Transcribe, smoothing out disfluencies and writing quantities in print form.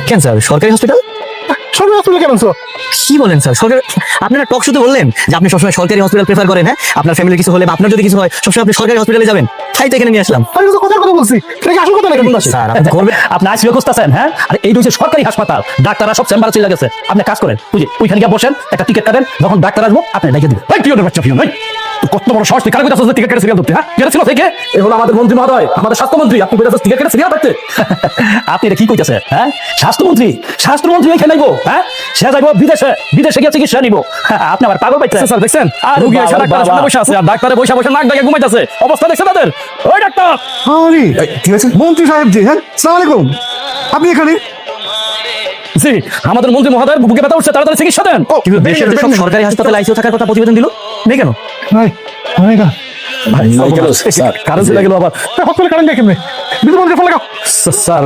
কেন স্যার সরকারি হসপিটাল? সরকারি হসপিটাল কেন স্যার? কি বলেন স্যার? সরকার আপনারা টক শুতে বললেন যে আপনি সবসময় সরকারি হসপিটাল প্রেফার করেন, হ্যাঁ? আপনার ফ্যামিলির কিছু হলে বা আপনার যদি কিছু হয় সবসময় আপনি সরকারি হসপিটালে যাবেন, তাই তো এখানে নিয়ে আসলাম। আমি তো কথার কথা বলছি, এটা কি আসল কথা নাকি? স্যার আপনি করবেন? আপনি আইসিইউ খুঁজতেছেন, হ্যাঁ? আর এই হচ্ছে সরকারি হাসপাতাল, ডাক্তাররা সব চেম্বারে চলে গেছে। আপনি কাজ করেন, ওইখানে গিয়ে বসেন, একটা টিকিট কাটেন, যখন ডাক্তার আসবো আপনি লিখে দিবেন। ভাই পিওনের বাচ্চা পিওন, ভাই কত বড় সাহস, তুই কার কইতাছস টিকিট কেটে সিরিয়াল ধরতে? হ্যাঁ, কেটে ছিল থেকে এই হলো আমাদের মন্ত্রী মহোদয়, আমাদের স্বাস্থ্যমন্ত্রী, আপনি কইতাছস টিকিট কেটে সিরিয়াল ধরতে? আপনি এটা কি কইতাছেন? হ্যাঁ, স্বাস্থ্যমন্ত্রী এখানে আইবো? হ্যাঁ, সে যাইবো বিদেশে, বিদেশে গিয়ে চিকিৎসা নিব। আপনি আবার পাগল পাইছেন স্যার দেখছেন আর রোগী বাবা, এসে ডাক্তারের সামনে বসে আছে আর ডাক্তারে বসে বসে নাক ডাকে ঘুমাইতেছে। অবস্থা দেখছেন তাদের? ওই ডাক্তার! আরে ঠিক আছে মন্ত্রী সাহেব জি, হ্যাঁ আসসালামু আলাইকুম। আপনি এখানে? জি, আমাদের মন্ত্রী মহোদয়ের বুকে ব্যথা উঠছে, তাড়াতাড়ি চিকিৎসা দেন। কিন্তু দেশের সব সরকারি হাসপাতালে আইসিইউ থাকার কথা প্রতিবেদন দিল, নেই কেন? ভাই আমি না কারেন্ট চলে গেল আবার। হসপিটালে কারেন্ট দেখেন, বিদ্যুৎ মন্ত্রী ফোন লাগাও। স্যার